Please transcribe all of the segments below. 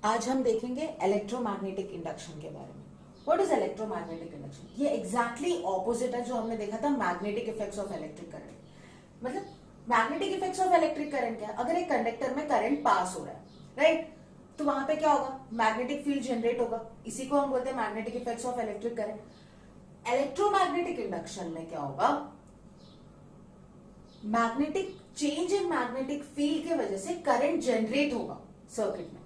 आज हम देखेंगे इलेक्ट्रोमैग्नेटिक इंडक्शन के बारे में। What is electromagnetic induction? ये एग्जैक्टली ऑपोजिट है जो हमने देखा था magnetic effects of electric current. मतलब magnetic effects of electric current क्या है? अगर एक कंडक्टर में करंट पास हो रहा है, राइट, तो वहां पे क्या होगा? मैग्नेटिक फील्ड जनरेट होगा। इसी को हम बोलते हैं magnetic effects of electric current. Electromagnetic induction में क्या होगा? Magnetic change in magnetic field की वजह से करंट जनरेट होगा सर्किट में।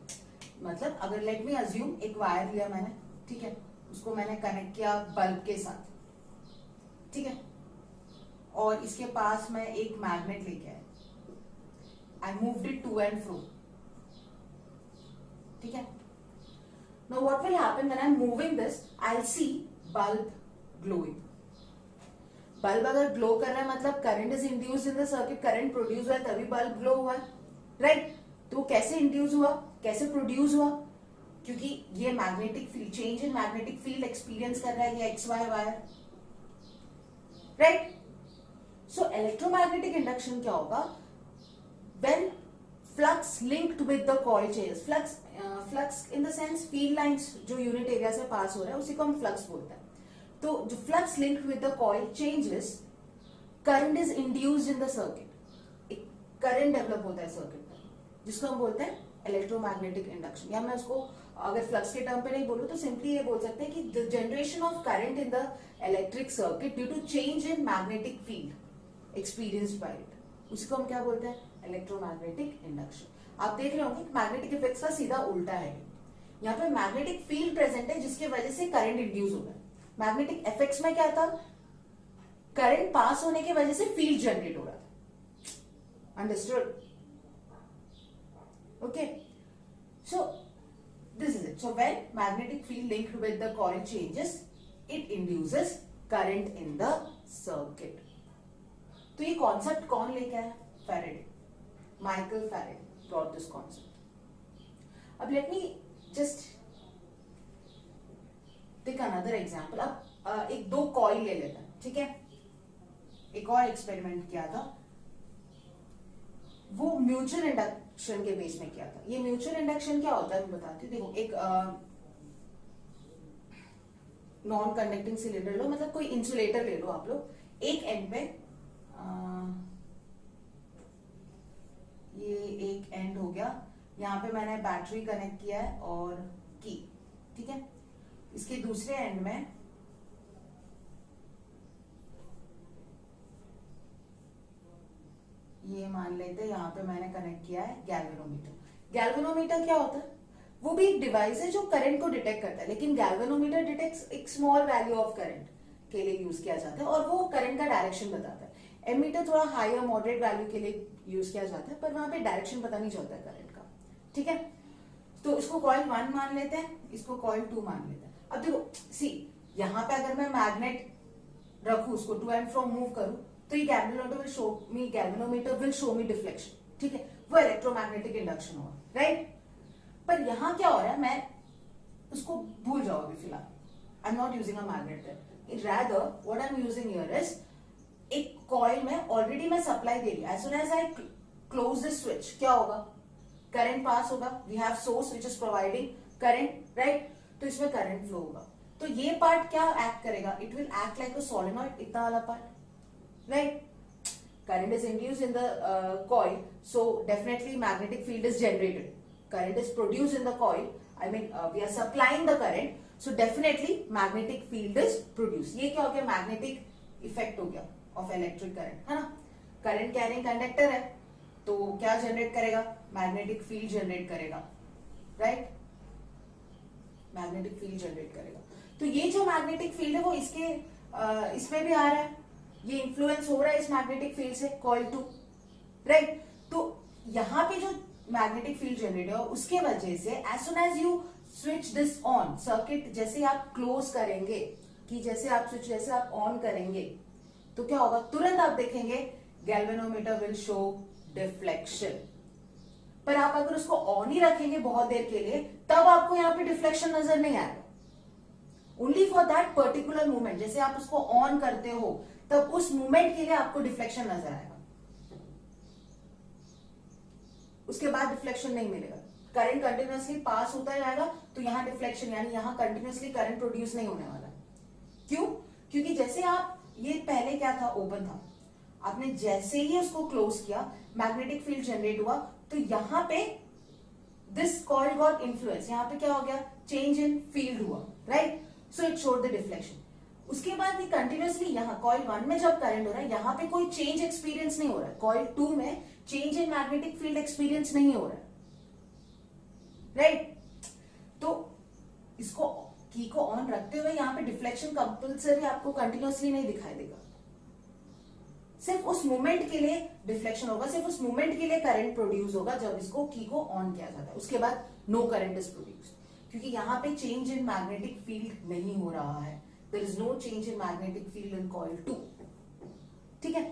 मतलब अगर लेट मी अज्यूम एक वायर लिया मैंने, ठीक है, उसको मैंने कनेक्ट किया बल्ब के साथ, ठीक है, और इसके पास मैं एक मैग्नेट लेके आया, I moved it to and fro, ठीक है। Now what will happen when I am moving this? I will see bulb glowing. Bulb अगर ग्लो कर रहा है मतलब current is induced in the circuit, current produce हुआ है तभी बल्ब ग्लो हुआ है, राइट। तो कैसे इंड्यूस हुआ, कैसे प्रोड्यूस हुआ? क्योंकि ये magnetic field, change in magnetic field experience कर रहा है ये एक्स वाई वायर, राइट। सो इलेक्ट्रोमैग्नेटिक इंडक्शन क्या होगा? When flux linked with the coil changes, flux in the sense field lines जो यूनिट एरिया से पास हो रहा है उसी को हम फ्लक्स बोलते हैं। तो जो flux linked with the coil changes, current is induced in the circuit, एक करंट डेवलप होता है सर्किट में जिसको हम बोलते हैं इलेक्ट्रोमैग्नेटिक इंडक्शन। या मैं उसको अगर फ्लक्स के टर्म पे नहीं बोलूं तो सिंपली ये बोल सकते हैं कि the generation of current in the electric circuit due to change in magnetic field experienced by it, उसको हम क्या बोलते हैं? Electromagnetic induction. आप देख रहे होंगे मैग्नेटिक इफेक्ट्स का सीधा उल्टा है। यहाँ पे मैग्नेटिक फील्ड प्रेजेंट है जिसकी वजह से करंट इंड्यूस हो रहा है। मैग्नेटिक इफेक्ट्स में क्या था? करंट पास होने की वजह से फील्ड जनरेट हो रहा था। Understood? Okay, so this is it. So when magnetic field linked with the coil changes, it induces current in the circuit. तो ये कॉन्सेप्ट कौन लेके आया? Faraday, Michael Faraday brought this concept. अब let me just take another example. अब एक दो coil ले लेते हैं, ठीक है। एक और एक्सपेरिमेंट किया था, वो म्यूचुअल इंडक्शन के बेस में किया था। ये म्यूचुअल इंडक्शन क्या होता है मैं बताती हूँ। देखो, एक नॉन कंडक्टिंग सिलेंडर लो, मतलब कोई इंसुलेटर ले लो आप लोग। एक एंड पे ये एक एंड हो गया, यहाँ पे मैंने बैटरी कनेक्ट किया है और की, ठीक है। इसके दूसरे एंड में ये मान लेते हैं यहाँ पे मैंने कनेक्ट किया है गैल्वेनोमीटर। गैल्वेनोमीटर क्या होता है? वो भी एक डिवाइस है जो करंट को डिटेक्ट करता है, लेकिन गैल्वेनोमीटर डिटेक्ट्स एक स्मॉल वैल्यू ऑफ करंट के लिए यूज किया जाता है और वो करंट का डायरेक्शन बताता है। एमीटर थोड़ा हायर मॉडरेट वैल्यू के लिए यूज किया जाता है, पर वहां पे डायरेक्शन पता नहीं चलता है करंट का, ठीक है। तो इसको कॉइल 1 मान लेते हैं, इसको कॉइल 2 मान लेते हैं। अब देखो सी, यहाँ पे अगर मैं मैग्नेट रखू, उसको टू एंड फ्रो मूव करूं, तो ये galvanometer will show me deflection, ठीक है। वो इलेक्ट्रोमैग्नेटिक इंडक्शन होगा, राइट। पर यहां क्या हो रहा है, मैं उसको भूल जाओ अभी फिलहाल, I am not using a magnet, rather what I am using here is एक कॉइल में ऑलरेडी मैं सप्लाई दे रही हूं। As soon as I close this switch, क्या होगा? करंट पास होगा। We have source which is providing current, right. तो इसमें करंट फ्लो होगा। तो ये पार्ट क्या एक्ट करेगा? It will act like a solenoid, इतना वाला part, right? Current is induced in the coil, so definitely magnetic field is generated. Current is produced in the coil. I mean, we are supplying the current, so definitely magnetic field is produced. ये क्या हो गया? Magnetic effect हो गया of electric current, है ना? Current carrying conductor है, तो क्या generate करेगा? Magnetic field generate करेगा, right? Magnetic field generate करेगा। तो ये जो magnetic field है वो इसमें भी आ रहा है, ये इन्फ्लुएंस हो रहा है इस मैग्नेटिक फील्ड से, कॉइल 2, राइट। तो यहाँ पे जो मैग्नेटिक फील्ड जनरेट हो उसके वजह से as soon as you switch this on, circuit जैसे आप क्लोज करेंगे, कि जैसे आप स्विच जैसे आप ऑन करेंगे तो क्या होगा? तुरंत आप देखेंगे गैल्वेनोमीटर विल शो डिफ्लेक्शन। पर आप अगर उसको ऑन ही रखेंगे बहुत देर के लिए, तब आपको यहाँ पे डिफ्लेक्शन नजर नहीं आएगा। Only for that particular movement, जैसे आप उसको ऑन करते हो तब उस मूवमेंट के लिए आपको डिफ्लेक्शन नजर आएगा, उसके बाद डिफ्लेक्शन नहीं मिलेगा। करंट कंटिन्यूअसली पास होता जाएगा तो यहाँ डिफ्लेक्शन यानी यहाँ कंटिन्यूअसली करंट प्रोड्यूस नहीं होने वाला। क्यों? क्योंकि जैसे आप, ये पहले क्या था, ओपन था, आपने जैसे ही उसको क्लोज किया मैग्नेटिक फील्ड जनरेट हुआ, तो यहाँ पे दिस कॉइल गॉट इन्फ्लुएंस, यहाँ पे क्या हो गया, चेंज इन फील्ड हुआ, right, so it showed the deflection. उसके बाद ये कंटिन्यूअसली यहाँ कॉइल 1 में जब करंट हो रहा है यहाँ पे कोई चेंज एक्सपीरियंस नहीं हो रहा है, कॉइल 2 में change in magnetic field experience नहीं हो रहा है, राइट। तो इसको की को ऑन रखते हुए यहाँ पे डिफ्लेक्शन कंपल्सरी आपको कंटिन्यूअसली नहीं दिखाई देगा, सिर्फ उस मोमेंट के लिए डिफ्लेक्शन होगा, सिर्फ उस मोमेंट के लिए करंट प्रोड्यूस होगा जब इसको की को ऑन किया जाता है। उसके बाद नो करंट इज प्रोड्यूस्ड, क्योंकि यहाँ पे चेंज इन मैग्नेटिक फील्ड नहीं हो रहा है, there is no change in magnetic field in coil 2, ठीक है।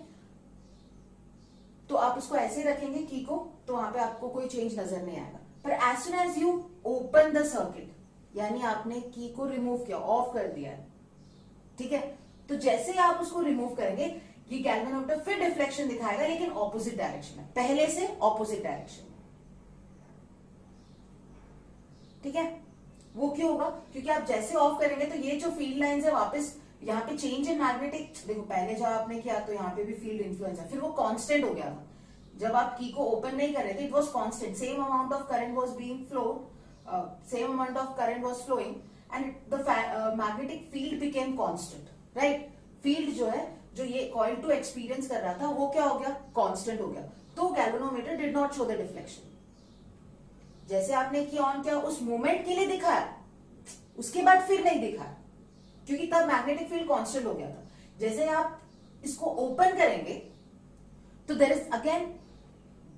तो आप उसको ऐसे रखेंगे की को, तो वहां पे आपको कोई चेंज नजर नहीं आएगा। पर as soon as you open the circuit, यानी आपने की को रिमूव किया, ऑफ कर दिया है, ठीक है, तो जैसे ही आप उसको रिमूव करेंगे ये गैल्वेनोमीटर फिर डिफ्लेक्शन दिखाएगा, लेकिन ऑपोजिट डायरेक्शन में, पहले से ऑपोजिट डायरेक्शन में, ठीक है। वो क्यों होगा? क्योंकि आप जैसे ऑफ करेंगे तो ये जो फील्ड लाइंस है वापस यहाँ पे चेंज इन मैग्नेटिक, देखो पहले जब आपने किया तो यहाँ पे भी फील्ड इन्फ्लुएंस है, फिर वो कांस्टेंट हो गया था। जब आप की को ओपन नहीं कर रहे थे it was constant, same amount of current was being flowed, same amount of current was flowing and the magnetic field became constant, right? Field जो है, जो ये coil 2 experience कर रहा था वो क्या हो गया, constant हो गया, तो galvanometer did not show the deflection। जैसे आपने की ऑन किया उस मोमेंट के लिए दिखाया, उसके बाद फिर नहीं दिखाया, क्योंकि तब मैग्नेटिक फील्ड कांस्टेंट हो गया था। जैसे आप इसको ओपन करेंगे तो there is again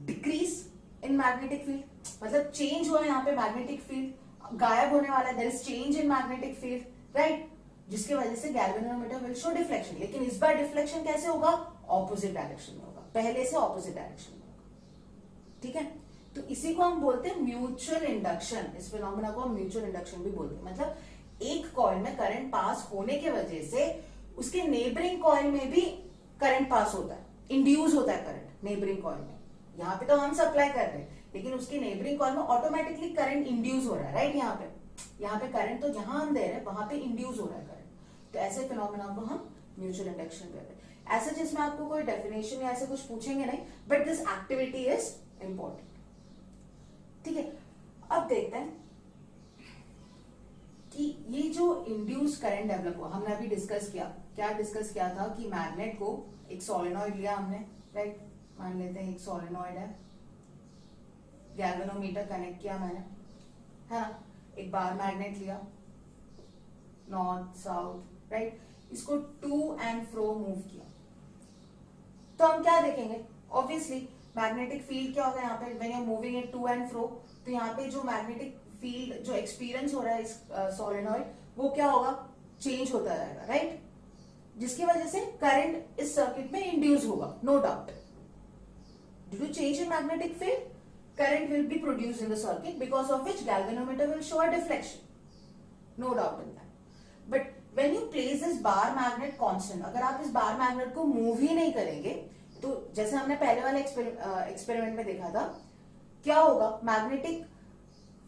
decrease in magnetic field, मतलब चेंज हुआ यहाँ पे मैग्नेटिक फील्ड, गायब होने वाला है, there is change in magnetic field, right, जिसकी वजह से गैल्वेनोमीटर विल शो डिफ्लेक्शन। लेकिन इस बार डिफ्लेक्शन कैसे होगा, ऑपोजिट डायरेक्शन में होगा, पहले से ऑपोजिट डायरेक्शन में होगा, ठीक है। तो इसी को हम बोलते हैं म्यूचुअल इंडक्शन, इस फिनोमेना को हम म्यूचुअल इंडक्शन भी बोलते हैं। मतलब एक कॉइल में करंट पास होने की वजह से उसके नेबरिंग कॉइल में भी करंट पास होता है, इंड्यूस होता है करंट नेबरिंग कॉइल में। यहाँ पे तो हम सप्लाई कर रहे हैं, लेकिन उसके नेबरिंग कॉइल में ऑटोमेटिकली करंट इंड्यूस हो रहा है, राइट। यहाँ पे करंट तो जहां हम दे रहे हैं वहां पे इंड्यूस हो रहा है करंट। तो ऐसे फिनोमेना को हम म्यूचुअल इंडक्शन कहते हैं। ऐसे जिसमें आपको कोई डेफिनेशन या ऐसे कुछ पूछेंगे नहीं, but this activity is important, ठीक है। अब देखते हैं कि ये जो इंड्यूस करंट डेवलप हुआ, हमने अभी डिस्कस किया, क्या डिस्कस किया था कि मैग्नेट को एक सोलेनॉइड लिया हमने, राइट, मान लेते हैं एक सोलेनॉइड है, गैल्वेनोमीटर कनेक्ट किया मैंने, है ना, एक बार मैग्नेट लिया, नॉर्थ साउथ, राइट, इसको टू एंड फ्रो मूव किया, तो हम क्या देखेंगे, ऑब्वियसली मैग्नेटिक फील्ड क्या होगा यहाँ पे, when you are moving it to and fro, तो यहाँ पे जो मैग्नेटिक फील्ड जो एक्सपीरियंस हो रहा है इस सोलेनॉइड, वो क्या होगा, चेंज होता रहेगा, राइट, जिसकी वजह से करंट इस सर्किट में इंड्यूस होगा, no doubt. Due to change in magnetic field current will be produced in the circuit, because of which galvanometer will show a deflection, no doubt in that। But when you place this bar magnet constant, अगर आप इस bar magnet को move ही नहीं करेंगे, तो जैसे हमने पहले वाले एक्सपेरिमेंट में देखा था, क्या होगा, मैग्नेटिक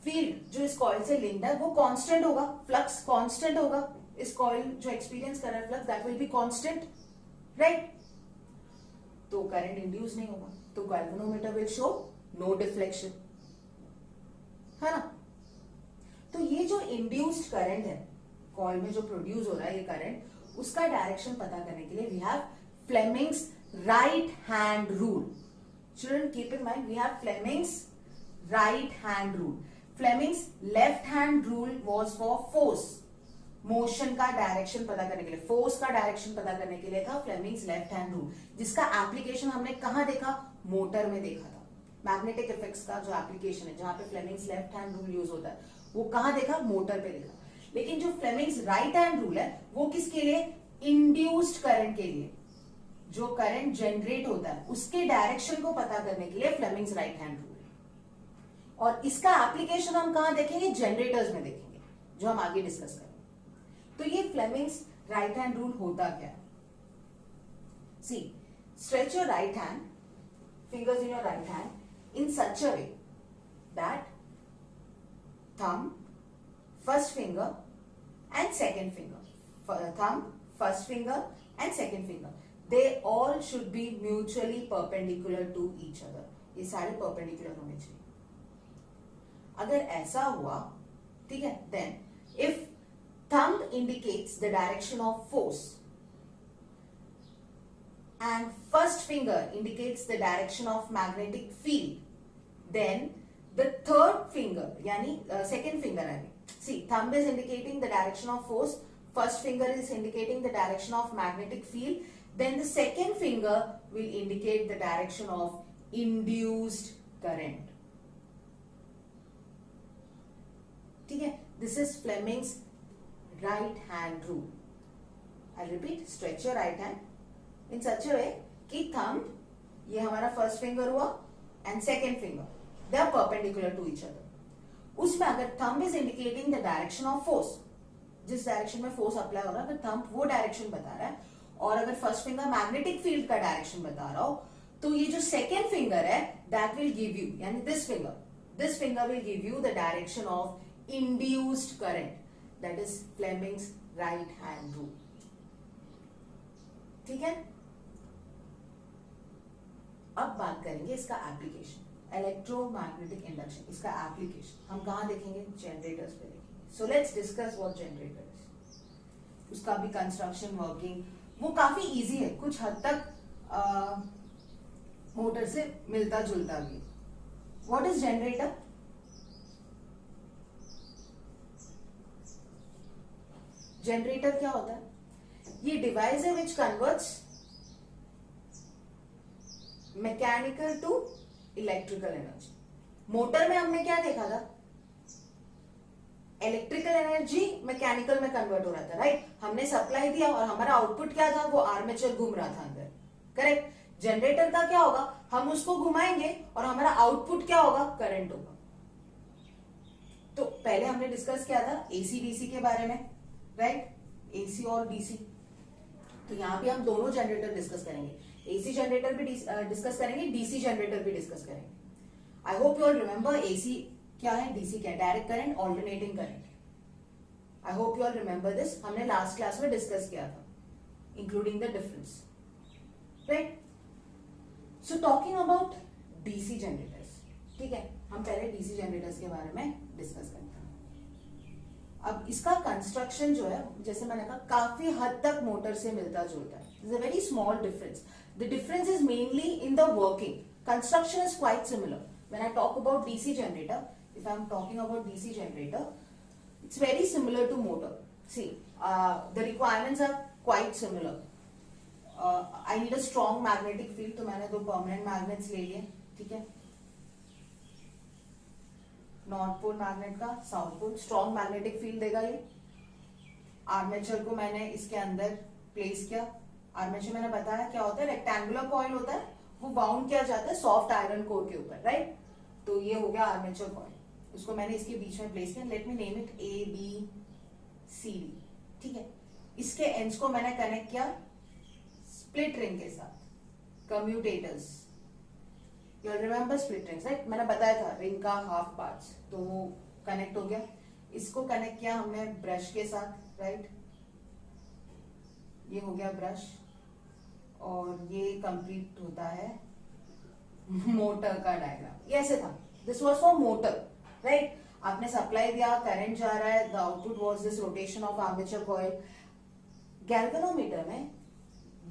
फील्ड जो इस कॉइल से लिंक्ड है वो कांस्टेंट होगा, फ्लक्स कांस्टेंट होगा, इस कॉइल जो एक्सपीरियंस कर रहा है flux that will be constant, right, तो करंट इंड्यूस नहीं होगा, तो galvanometer will show no deflection, है ना। तो ये जो इंड्यूस्ड करंट है कॉइल में जो प्रोड्यूस हो रहा है ये करंट, उसका डायरेक्शन पता करने के लिए we have Fleming's right hand rule. Children keep in mind, we have Fleming's right hand rule. Fleming's left hand rule was for force, motion का डायरेक्शन पता करने के लिए, फोर्स का डायरेक्शन पता करने के लिए था फ्लेमिंग्स लेफ्ट हैंड रूल, जिसका एप्लीकेशन हमने कहां देखा, मोटर में देखा था। मैग्नेटिक इफेक्ट्स का जो एप्लीकेशन है जहां पे Fleming's left hand rule use होता है, वो कहां देखा, मोटर पे देखा। लेकिन जो फ्लेमिंग्स राइट हैंड रूल है वो किसके लिए, इंड्यूस्ड करंट के लिए, जो करंट जनरेट होता है उसके डायरेक्शन को पता करने के लिए फ्लेमिंग्स राइट हैंड रूल है। और इसका एप्लीकेशन हम कहां देखेंगे, जनरेटर्स में देखेंगे, जो हम आगे डिस्कस करेंगे। तो ये फ्लेमिंग्स राइट हैंड रूल होता क्या है, see, stretch your right hand, fingers in your right hand in such a way that thumb, first finger and second finger. Thumb, first finger and second finger. They all should be mutually perpendicular to each other. ये सारे perpendicular होने चाहिए. अगर ऐसा हुआ, ठीक है, then if thumb indicates the direction of force and first finger indicates the direction of magnetic field, then the third finger, yani second finger, I mean, see, thumb is indicating the direction of force, first finger is indicating the direction of magnetic field, then the second finger will indicate the direction of induced current. ठीक है, this is Fleming's right hand rule. I'll repeat, stretch your right hand in such a way कि thumb, ये हमारा first finger हुआ and second finger, they are perpendicular to each other. उसमें अगर thumb is indicating the direction of force, जिस direction में force apply हो रहा है, अगर थंब वो डायरेक्शन बता रहा है और अगर फर्स्ट फिंगर मैग्नेटिक फील्ड का डायरेक्शन बता रहा हो, तो ये जो सेकेंड फिंगर है दैट विल गिव यू, यानी this finger will give you the direction of induced current. That is Fleming's right hand rule. ठीक है, अब बात करेंगे इसका एप्लीकेशन, इलेक्ट्रोमैग्नेटिक इंडक्शन. इसका एप्लीकेशन हम कहां देखेंगे? जनरेटर्स पे देखेंगे. So let's discuss what generator is. उसका भी कंस्ट्रक्शन, वर्किंग वो काफी इजी है, कुछ हद तक मोटर से मिलता जुलता भी. What is generator? जनरेटर क्या होता है? ये डिवाइस है which converts mechanical to electrical energy. Motor में हमने क्या देखा था? इलेक्ट्रिकल एनर्जी मैकेनिकल में कन्वर्ट हो रहा था, राइट? हमने सप्लाई दिया और हमारा आउटपुट क्या था? वो आर्मेचर घूम रहा था अंदर, करेक्ट? जनरेटर का क्या होगा? हम उसको घुमाएंगे और हमारा आउटपुट क्या होगा? करंट होगा. तो पहले हमने डिस्कस किया था एसी डीसी के बारे में, राइट? एसी और डीसी. तो यहाँ पे हम दोनों जनरेटर डिस्कस करेंगे. एसी जनरेटर भी डिस्कस करेंगे, डीसी जनरेटर भी डिस्कस करेंगे. I hope you all remember AC क्या है, डीसी क्या है? Direct current, alternating current. I hope you all remember this. हमने लास्ट क्लास में डिस्कस किया था, including the difference, right? So talking about DC generators, ठीक है, हम पहले डीसी जनरेटर्स के बारे में डिस्कस करते हैं. अब इसका कंस्ट्रक्शन जो है, जैसे मैंने कहा, काफी हद तक मोटर से मिलता जुलता है. It's a very small difference. The difference is mainly in the working. Construction is quite similar. When I talk about DC generator, if I'm talking about DC generator, it's very similar to motor. See, the requirements are quite similar. I need a strong magnetic field, तो मैंने दो permanent magnets ले लिए, ठीक है? North pole magnet का, south pole. Strong magnetic field देगा ये. आर्मेचर को मैंने इसके अंदर प्लेस किया. आर्मेचर मैंने बताया क्या होता है? रेक्टेंगुलर कॉइल होता है, वो बाउंड किया जाता है सॉफ्ट आयरन कोर के ऊपर, राइट? तो ये हो गया आर्मेचर कॉइल. उसको मैंने इसके बीच में प्लेस किया. Let me name it A B C D, ठीक है? इसके एंड्स को मैंने कनेक्ट किया स्प्लिट रिंग के साथ, commutators. You remember split rings, right? मैंने बताया था रिंग का हाफ पार्ट्स, तो वो कनेक्ट हो गया. इसको कनेक्ट किया हमने ब्रश के साथ, राइट? ये हो गया ब्रश, और ये कंप्लीट होता है मोटर का डायग्राम. ये ऐसे था. This was for motor, right? आपने सप्लाई दिया, करंट जा रहा है, the output was this rotation of armature coil. Galvanometer में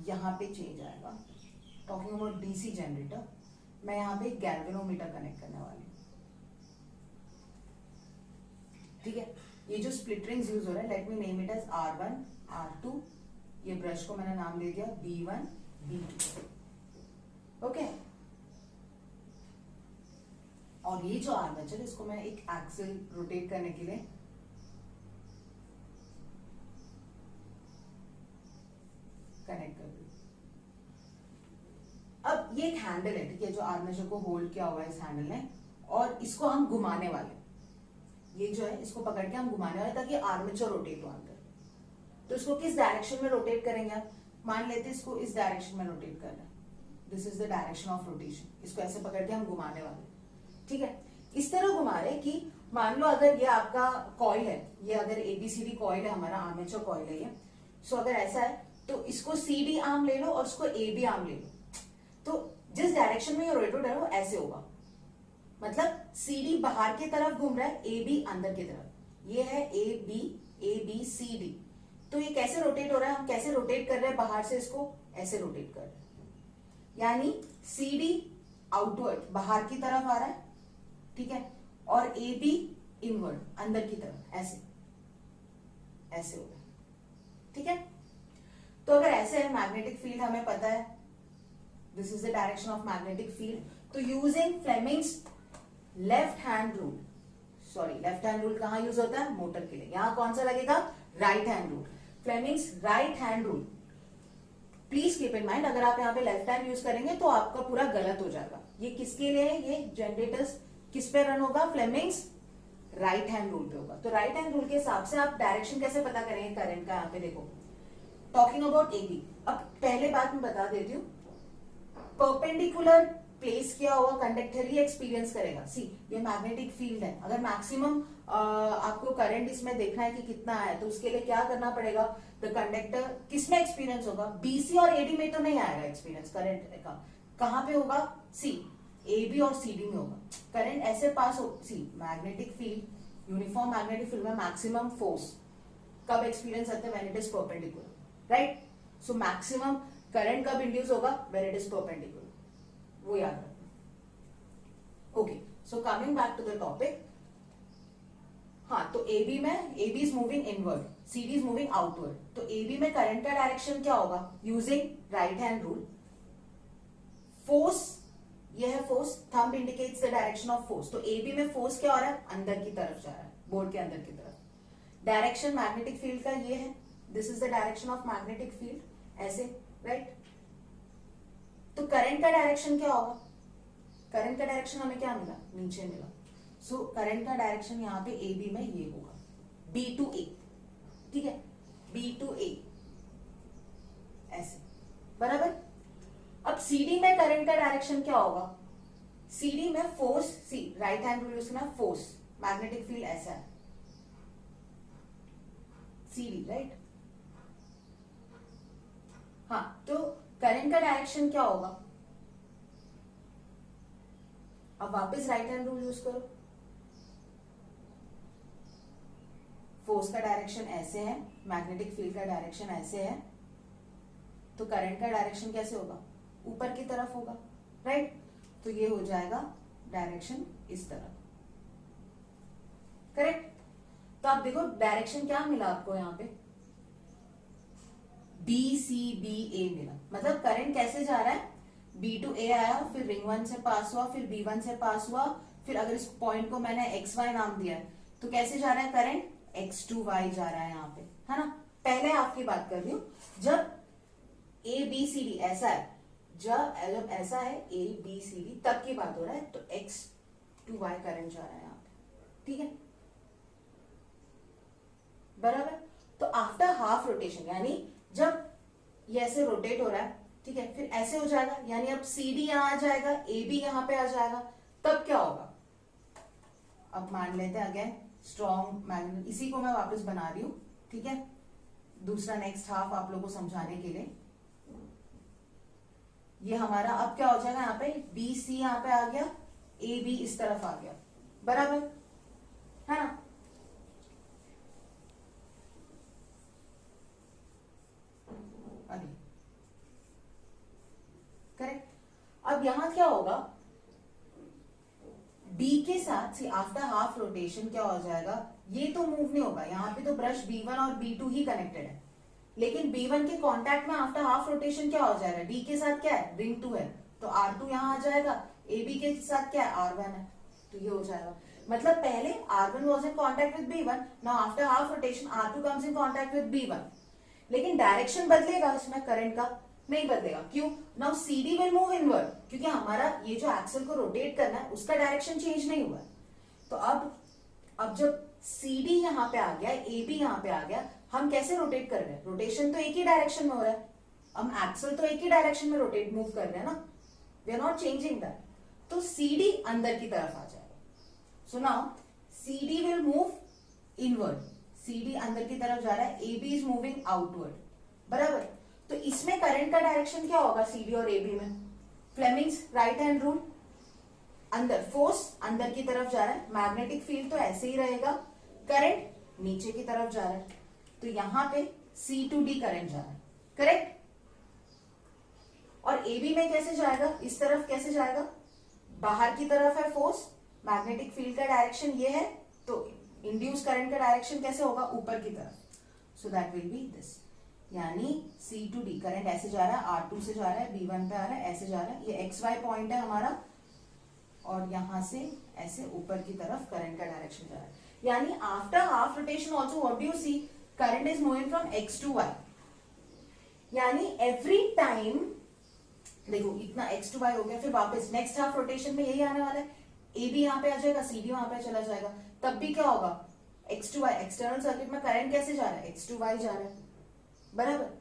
यहां पे चेंज आएगा. टॉकिंग अबाउट डीसी जनरेटर, मैं यहां पे गैल्वेनोमीटर कनेक्ट करने वाली हूं, ठीक है? ये जो स्प्लिट रिंग्स यूज हो रहा है, let me name it as R1, R2. ये ब्रश को मैंने नाम दे दिया B1, B2, ओके? और ये जो आर्मेचर, इसको मैं एक एक्सिल रोटेट करने के लिए कनेक्ट कर दूं. अब ये एक हैंडल है, ठीक है, जो आर्मेचर को होल्ड किया हुआ है इस हैंडल ने, और इसको हम घुमाने वाले. ये जो है, इसको पकड़ के हम घुमाने वाले ताकि आर्मेचर रोटेट हो अंदर. तो इसको किस डायरेक्शन में रोटेट करेंगे आप? मान लेते हैं इसको इस डायरेक्शन में रोटेट करना है. This is the direction of rotation. इसको ऐसे पकड़ के हम घुमाने वाले, ठीक है? इस तरह घुमा रहे कि मान लो अगर ये आपका कॉइल है, ये अगर एबीसीडी कॉइल है, हमारा आर्मेचर कॉइल है ये, सो अगर ऐसा है तो इसको सीडी आर्म ले लो और इसको एबी आर्म ले लो, तो जिस डायरेक्शन में ये रोटेट है वो ऐसे होगा, मतलब सीडी बाहर की तरफ घूम रहा है, ए बी अंदर की तरफ, ये है ए बी सी डी, तो ये कैसे रोटेट हो रहा है, हम कैसे रोटेट कर रहे हैं बाहर से, इसको ऐसे रोटेट कर रहे हैं, यानी सी डी आउटवर्ड बाहर की तरफ आ रहा है, ठीक है, और ए बी इनवर्ड अंदर की तरफ, ऐसे ऐसे हो रहा है, ठीक है। तो अगर ऐसे है, मैग्नेटिक फील्ड हमें पता है, this is the direction of magnetic field, तो using Fleming's left hand rule, sorry left hand rule कहां यूज होता है, मोटर के लिए, यहां कौन सा लगेगा, right hand rule, Fleming's right hand rule. Please keep in mind, अगर आप यहाँ पे लेफ्ट हैंड यूज करेंगे तो आपका पूरा गलत हो जाएगा। ये किसके लिए है, ये जनरेटर्स किस पे रन होगा, फ्लेमिंग्स राइट हैंड रूल पे होगा। तो राइट हैंड रूल के हिसाब से आप डायरेक्शन कैसे पता करेंगे करंट का, यहाँ पे देखो, टॉकिंग अबाउट एबी, अब पहले बात मैं बता देती हूँ, परपेंडिकुलर प्लेस किया हुआ कंडक्टर ही एक्सपीरियंस करेगा। सी ये मैग्नेटिक फील्ड है, अगर मैक्सिमम आपको करंट इसमें देखना है कि कितना है, तो उसके लिए क्या करना पड़ेगा, द कंडक्टर किस में एक्सपीरियंस होगा, बीसी और एडी में तो नहीं आएगा एक्सपीरियंस करंट का, कहां पे होगा, सी ए बी और सी डी में होगा। करंट ऐसे पास हो, see magnetic field, uniform magnetic field में मैक्सिमम फोर्स कब एक्सपीरियंस होता है, when it is perpendicular, right. So maximum current कब इंड्यूस होगा, व्हेन इट इज परपेंडिकुलर, वो याद रखना। Okay, so coming back to the topic, हाँ, तो AB में AB is moving inward, CD is moving outward, तो AB में करंट का डायरेक्शन क्या होगा, using right hand rule, force, ये है force, thumb indicates the direction of force, तो AB में फोर्स क्या हो रहा है, अंदर की तरफ जा रहा है, बोर्ड के अंदर की तरफ। डायरेक्शन मैग्नेटिक फील्ड का ये है, this is the direction of magnetic field, ऐसे, राइट। तो करंट का डायरेक्शन क्या होगा, करंट का डायरेक्शन हमें क्या मिला, नीचे मिला, सो करंट का डायरेक्शन यहाँ पे ए बी में ये होगा, बी टू ए, ठीक है, बी टू ए, ऐसे, बराबर। अब सीडी में करंट का डायरेक्शन क्या होगा, सीडी में फोर्स, सी राइट हैंड रूल यूज करना, फोर्स, मैग्नेटिक फील्ड ऐसा है, सीडी, राइट। हाँ, तो करंट का डायरेक्शन क्या होगा, अब वापस राइट हैंड रूल यूज करो, फोर्स का डायरेक्शन ऐसे है, मैग्नेटिक फील्ड का डायरेक्शन ऐसे है, तो करंट का डायरेक्शन कैसे होगा, ऊपर की तरफ होगा, राइट। तो ये हो जाएगा डायरेक्शन इस तरफ, करेक्ट। तो आप देखो डायरेक्शन क्या मिला आपको यहाँ पे, बी सी बी ए मिला, मतलब करंट कैसे जा रहा है, बी टू ए आया, फिर रिंग 1 से पास हुआ, फिर B1 से पास हुआ, फिर अगर इस पॉइंट को मैंने एक्स वाई नाम दिया है, तो कैसे जा रहा है करंट, X2Y जा रहा है यहाँ पे, है ना। पहले आपकी बात कर रही हूं, जब ए बी सी डी ऐसा है, जब ऐसा है ए बी सी डी, तब की बात हो रहा है, तो X2Y करंट जा रहा है यहाँ पे, ठीक है, बराबर। तो आफ्टर हाफ रोटेशन, यानी जब ये ऐसे रोटेट हो रहा है, ठीक है, फिर ऐसे हो जाएगा, यानी अब सी डी यहां आ जाएगा, ए बी यहां पे आ जाएगा, तब क्या होगा, अब मान लेते हैं अगेन स्ट्रॉन्ग मैग्नेट, इसी को मैं वापस बना रही हूं, ठीक है, दूसरा नेक्स्ट हाफ आप लोगों को समझाने के लिए। ये हमारा अब क्या हो जाएगा, यहाँ पे बी सी यहाँ पे आ गया, ए बी इस तरफ आ गया, बराबर है ना। अभी करेक्ट। अब यहां क्या होगा, B के साथ से आफ्टर हाफ रोटेशन क्या हो जाएगा, ये तो मूव नहीं होगा, यहाँ पे तो ब्रश B1 और B2 ही कनेक्टेड है, लेकिन B1 के कांटेक्ट में आफ्टर हाफ रोटेशन क्या हो जाएगा, D के साथ क्या है, रिंग 2 है, तो R2 यहां आ जाएगा, AB के साथ क्या है, R1 है, तो ये हो जाएगा। मतलब पहले R1 was in contact with B1, now after half rotation R2 comes in contact with B1, लेकिन डायरेक्शन बदलेगा इसमें करंट का, नहीं बदलेगा, क्यों, now CD will move inward, क्योंकि हमारा ये जो एक्सल को रोटेट करना है उसका डायरेक्शन चेंज नहीं हुआ है। तो अब जब CD यहाँ पे आ गया, AB यहाँ पे आ गया, हम कैसे रोटेट कर रहे हैं, रोटेशन तो एक ही डायरेक्शन में हो रहा है, हम एक्सल तो एक ही डायरेक्शन में रोटेट मूव कर रहे हैं ना, we are not changing that, तो CD अंदर की तरफ आ जाएगा। So now CD will move inward, CD अंदर की तरफ जा रहा है, AB is moving outward, बराबर। तो इसमें करंट का डायरेक्शन क्या होगा CD और AB में? फ्लेमिंग्स राइट हैंड रूल, अंदर फोर्स अंदर की तरफ जा रहा है, मैग्नेटिक फील्ड तो ऐसे ही रहेगा, करंट नीचे की तरफ जा रहा है, तो यहां पे C to D करंट जा रहा है, करेक्ट। और AB में कैसे जाएगा? इस तरफ कैसे जाएगा? बाहर की तरफ है फोर्स, मैग्नेटिक फील्ड का डायरेक्शन ये है, तो इंड्यूस करंट का डायरेक्शन कैसे होगा? ऊपर की तरफ। So that will B this, यानी C to D करंट ऐसे जा रहा है, R2 से जा रहा है, B1 पे आ रहा है, ऐसे जा रहा है, ये XY पॉइंट है हमारा, और यहां से ऐसे ऊपर की तरफ करंट का डायरेक्शन जा रहा है। यानी after half rotation also what do you see? Current is moving from X to Y, यानी एवरी टाइम, देखो इतना X to Y हो गया, फिर वापस नेक्स्ट हाफ रोटेशन में यही आने वाला है, AB यहां पे आ जाएगा, CD वहां पे चला जाएगा, तब भी क्या होगा? X to Y, external circuit में करंट कैसे जा रहा है? X to Y जा रहा है, बराबर।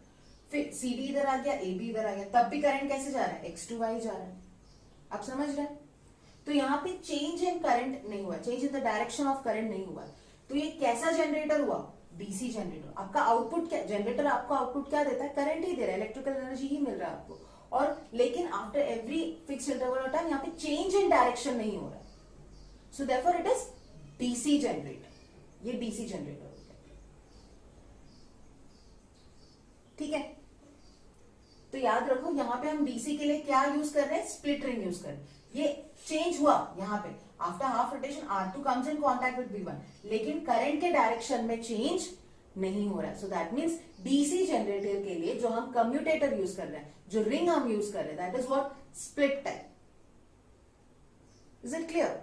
फिर CD इधर आ गया, AB इधर आ गया, तब भी करंट कैसे जा रहा है? X to Y जा रहा है। आप समझ रहे हैं? तो यहाँ पे चेंज इन करंट नहीं हुआ, change in the direction of current नहीं हुआ। तो ये कैसा जनरेटर हुआ? DC generator. आपका आउटपुट क्या, जनरेटर आपको आउटपुट क्या देता है? करंट ही दे रहा है, इलेक्ट्रिकल एनर्जी ही मिल रहा है आपको, और लेकिन after every fix interval of time यहाँ पे चेंज इन डायरेक्शन नहीं हो रहा है। So therefore it is DC generator, ये डीसी जनरेटर हो गया, ठीक है। तो याद रखो यहां पे हम डीसी के लिए क्या यूज कर रहे हैं? स्प्लिट रिंग यूज कर रहे हैं। ये चेंज हुआ यहाँ पे, after half rotation R2 comes in contact with B1, लेकिन करंट के डायरेक्शन में चेंज नहीं हो रहा है। So that means DC generator के लिए जो हम कम्यूटेटर यूज कर रहे हैं, जो रिंग हम यूज कर रहे हैं, that is what? Split type. Is it clear?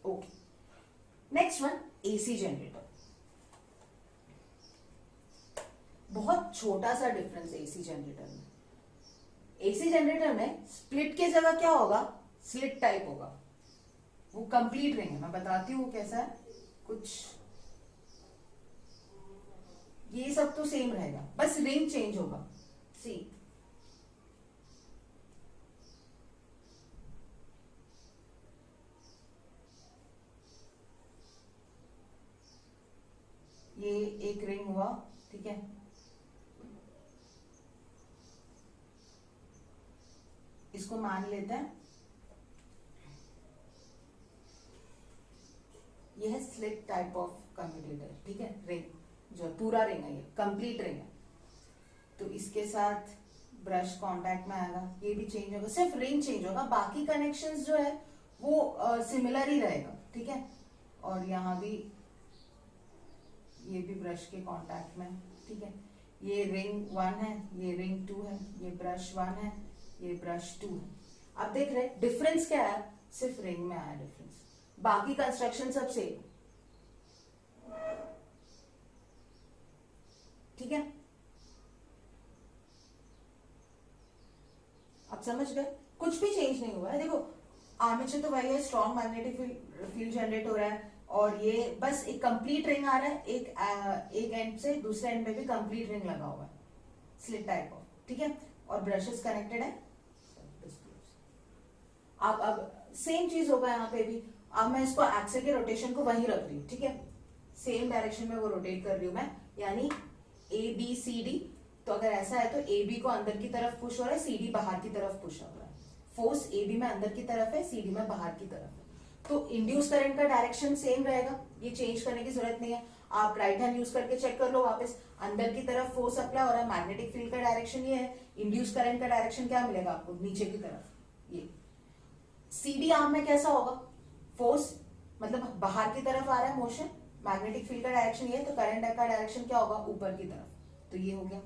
Okay, next one, AC generator. बहुत छोटा सा डिफरेंस है एसी जनरेटर में। एसी जनरेटर में स्प्लिट की जगह क्या होगा? स्लिट टाइप होगा, वो कंप्लीट रिंग है, मैं बताती हूँ कैसा है। कुछ ये सब तो सेम रहेगा, बस रिंग चेंज होगा। सी, ये एक रिंग हुआ, ठीक है, इसको मान लेते हैं ये है स्लिट टाइप ऑफ कम्यूटेटर, ठीक है। रिंग जो पूरा रिंग है, ये कंप्लीट रिंग है, तो इसके साथ ब्रश कांटेक्ट में आएगा, ये भी चेंज होगा, सिर्फ रिंग चेंज होगा, बाकी कनेक्शंस जो है वो सिमिलर ही रहेगा, ठीक है। और यहाँ भी ये भी ब्रश के कांटेक्ट में, ठीक है। ये रिंग 1 है, ये रिंग 2 है, ये ब्रश 1 है, ये ब्रश 2 है। आप देख रहे हैं डिफरेंस क्या है? सिर्फ रिंग में आया डिफरेंस, बाकी कंस्ट्रक्शन सब सेम, ठीक है। आप समझ गए? कुछ भी चेंज नहीं हुआ है। देखो आर्मेचर तो वही है, स्ट्रॉन्ग मैग्नेटिक फील्ड जनरेट हो रहा है, और ये बस एक कंप्लीट रिंग आ रहा है, एक एंड से दूसरे एंड में भी कंप्लीट रिंग लगा हुआ है, स्लिट टाइप ऑफ, ठीक है। और ब्रशेस कनेक्टेड है। अब सेम चीज होगा यहाँ पे भी। अब मैं इसको एक्सल के रोटेशन को वहीं रख रही हूँ, ठीक है, सेम डायरेक्शन में वो रोटेट कर रही हूँ मैं, यानी ए बी सी डी। तो अगर ऐसा है तो ए बी को अंदर की तरफ पुश हो रहा है, सी डी बाहर की तरफ पुश हो रहा है। फोर्स ए बी में अंदर की तरफ है, सी डी में बाहर की तरफ है, तो इंड्यूस करंट का डायरेक्शन सेम रहेगा, ये चेंज करने की जरूरत नहीं है। आप राइट हैंड यूज करके चेक कर लो वापस, अंदर की तरफ फोर्स अप्लाई हो रहा है, मैग्नेटिक फील्ड का डायरेक्शन ये है, इंड्यूस करंट का डायरेक्शन क्या मिलेगा आपको? नीचे की तरफ। ये सीडी आर्म में कैसा होगा? फोर्स मतलब बाहर की तरफ आ रहा है मोशन, मैग्नेटिक फील्ड का डायरेक्शन ये है, तो करंट का डायरेक्शन क्या होगा? ऊपर की तरफ। तो ये हो गया,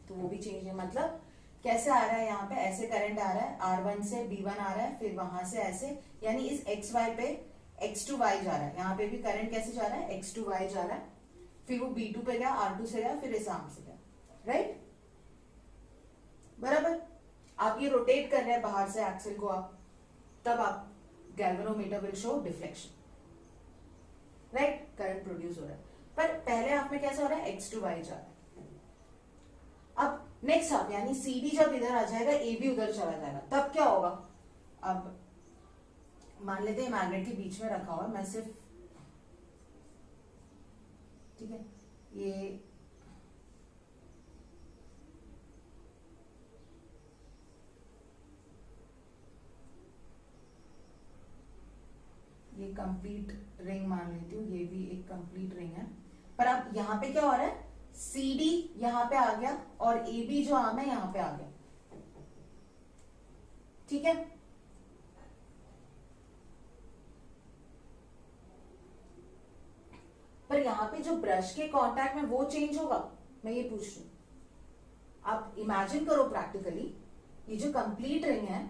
तो वो भी चेंज है। मतलब कैसे आ रहा है यहाँ पे? ऐसे करंट आ रहा है, R1 से B1 आ रहा है, फिर वहां से ऐसे, यानी इस XY पे X to Y जा रहा है। यहाँ पे भी करंट कैसे जा रहा है? X to Y जा रहा है, फिर वो B2 पे गया, R2 से गया, फिर इस आर्म से गया, राइट? बराबर। आप ये रोटेट कर रहे हैं बाहर से एक्सल को, आप तब आप galvanometer will show deflection, right? Current produce हो रहा है, पर पहले हाफ में कैसा हो रहा है? X to Y जा रहा है। अब नेक्स्ट हाफ यानी CD जब इधर आ जाएगा, AB उधर चला जाएगा, तब क्या होगा? अब मान लेते हैं मैग्नेट के बीच में रखा हुआ है, मैं सिर्फ ठीक है, ये कंप्लीट रिंग मान लेती हूँ, ये भी एक कंप्लीट रिंग है। पर अब यहाँ पे क्या हो रहा है, सी डी यहाँ पे आ गया और ए बी जो आर्म है यहाँ पे आ गया, ठीक है। पर यहाँ पे जो ब्रश के कांटेक्ट में वो चेंज होगा, मैं ये पूछ रही हूँ। आप इमेजिन करो प्रैक्टिकली, ये जो कंप्लीट रिंग है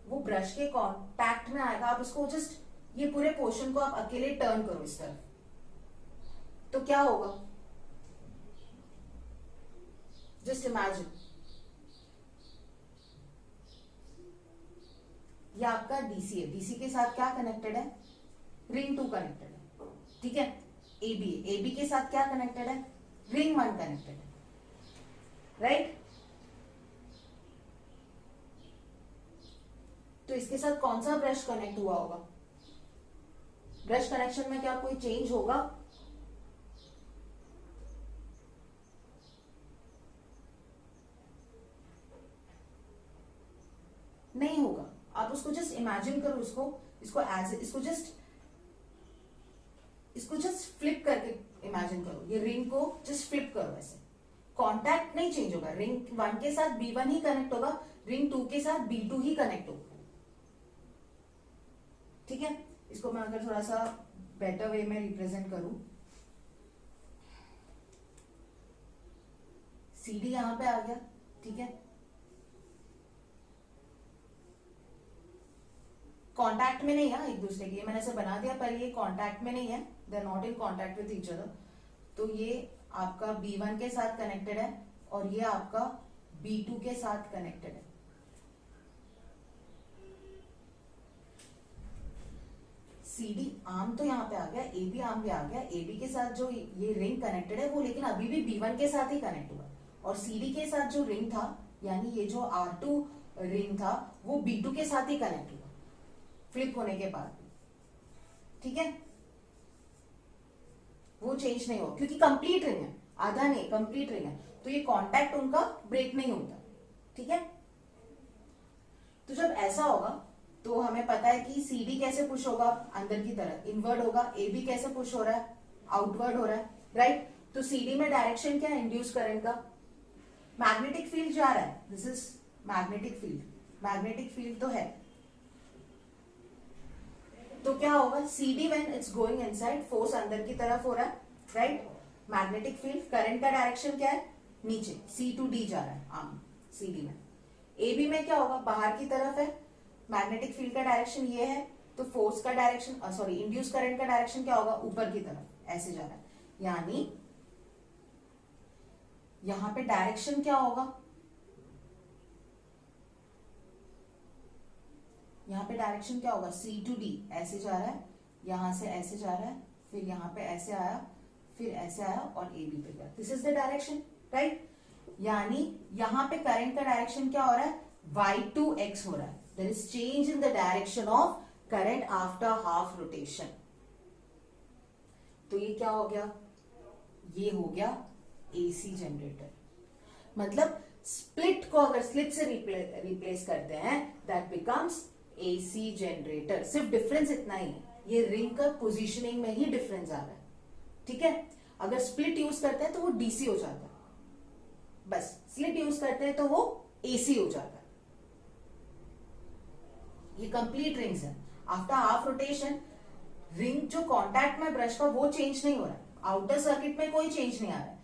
वो ब्रश के कांटेक्ट में आएगा। आप इसको जस्ट ये पूरे पोर्शन को आप अकेले टर्न करो इस तरफ, तो क्या होगा, जस्ट इमेजिन। ये आपका डीसी है, डीसी के साथ क्या कनेक्टेड है, रिंग 2 कनेक्टेड है, ठीक है। एबी, एबी के साथ क्या कनेक्टेड है, रिंग 1 कनेक्टेड है, राइट। तो इसके साथ कौन सा ब्रश कनेक्ट हुआ होगा, ब्रश कनेक्शन में क्या कोई चेंज होगा, नहीं होगा। आप उसको जस्ट इमेजिन करो, इसको जस्ट फ्लिप करके इमेजिन करो, ये रिंग को जस्ट फ्लिप करो ऐसे, कांटेक्ट नहीं चेंज होगा, रिंग 1 के साथ B1 ही कनेक्ट होगा, रिंग 2 के साथ B2 ही कनेक्ट होगा, ठीक है। इसको मैं अगर थोड़ा सा बेटर वे में रिप्रेजेंट करूं, CD यहां पे आ गया, ठीक है। कांटेक्ट में नहीं है एक दूसरे के, ये मैंने ऐसे बना दिया पर ये कांटेक्ट में नहीं है, they are not in contact with each other. तो ये आपका B1 के साथ कनेक्टेड है और ये आपका B2 के साथ कनेक्टेड है। CD आर्म तो यहाँ पे आ गया, AB आर्म भी आ गया, AB के साथ जो ये रिंग कनेक्टेड है वो लेकिन अभी भी B1 के साथ ही कनेक्ट हुआ, और CD के साथ जो रिंग था यानी ये जो R2 रिंग था वो B2 के साथ ही कनेक्ट हुआ फ्लिप होने के बाद, ठीक है। वो चेंज नहीं हो क्योंकि कंप्लीट रिंग है, आधा नहीं कंप्लीट रिंग है, तो ये कांटेक्ट उनका ब्रेक नहीं होता, ठीक है। तो जब ऐसा होगा तो हमें पता है कि CD कैसे पुश होगा अंदर की तरफ, इनवर्ड होगा, AB कैसे पुश हो रहा है, आउटवर्ड हो रहा है, राइट। तो CD में डायरेक्शन क्या है, इंड्यूस करंट का, मैग्नेटिक फील्ड जा रहा है, this is magnetic field, magnetic field तो है। तो क्या होगा, CD when it's going inside, force अंदर की तरफ हो रहा है, राइट। मैग्नेटिक फील्ड, करंट का डायरेक्शन क्या है, नीचे, C to D जा रहा है आर्म CD में। AB में क्या होगा, बाहर की तरफ है, मैग्नेटिक फील्ड का डायरेक्शन ये है, तो फोर्स का डायरेक्शन सॉरी इंड्यूस करंट का डायरेक्शन क्या होगा, ऊपर की तरफ, ऐसे जा रहा है। यानी यहां पे डायरेक्शन क्या होगा, यहाँ पे डायरेक्शन क्या होगा, C to D ऐसे जा रहा है, यहां से ऐसे जा रहा है, फिर यहाँ पे ऐसे आया, फिर ऐसे आया और AB पे गया, this is the direction, right. यानी यहाँ पे करंट का डायरेक्शन क्या हो रहा है, Y2X हो रहा है, there is change in the direction of current after half rotation. तो ये क्या हो गया, ये हो गया AC जनरेटर। मतलब स्प्लिट को अगर स्लिट से रिप्लेस करते हैं, दैट बिकम्स AC जनरेटर। सिर्फ डिफरेंस इतना ही है, ये रिंग का पोजीशनिंग में ही डिफरेंस आ रहा है, ठीक है। अगर स्प्लिट यूज करते हैं तो वो DC हो जाता है, बस स्लिट यूज करते हैं तो वो AC हो जाता है। ये कंप्लीट रिंग्स है, आफ्टर हाफ रोटेशन रिंग जो कांटेक्ट में ब्रश का वो चेंज नहीं हो रहा है, आउटर सर्किट में कोई चेंज नहीं आ रहा है,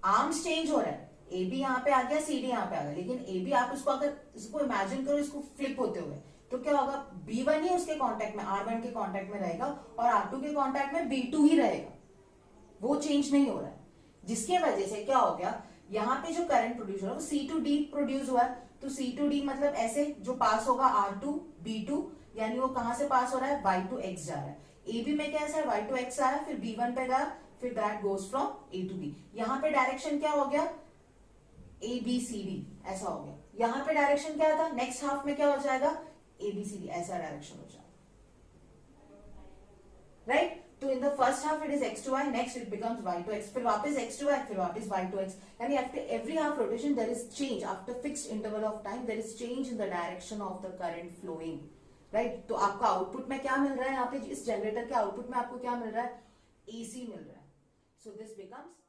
आर्म्स चेंज हो रहा है, AB यहाँ पे आ गया, CD यहाँ पे आ गया, लेकिन AB आप इसको अगर इसको इमेजिन करो, इसको फ्लिप होते हुए, तो क्या होगा, B1 ही उसके कांटेक्ट में, R1 के कांटेक्ट में रहेगा और R2 के कांटेक्ट में B2 ही रहेगा, वो चेंज नहीं हो रहा है। जिसके वजह से क्या हो गया, यहाँ पे जो करंट प्रोड्यूस हो रहा है वो C to D प्रोड्यूस हुआ है, तो C to D मतलब ऐसे जो पास होगा R2 B2, यानी वो कहां से पास हो रहा है, Y2X जा रहा है। AB में कैसा है, Y2X आया, फिर B1 पे गया, फिर that goes from A to B। यहाँ पे डायरेक्शन क्या हो गया, ABCD ऐसा हो गया। यहाँ पे डायरेक्शन क्या था, नेक्स्ट हाफ में क्या हो जाएगा, ABCD ऐसा डायरेक्शन हो जाएगा, राइट। तो in the first half it is x to y, next it becomes y to x, फिर वापस x to y, फिर वापस y to x, यानी after every half rotation there is change, after fixed interval of time there is change in the direction of the current flowing, right. तो आपका output में क्या मिल रहा है, यहाँ पे इस जनरेटर के आउटपुट में आपको क्या मिल रहा है, AC मिल रहा है। So this becomes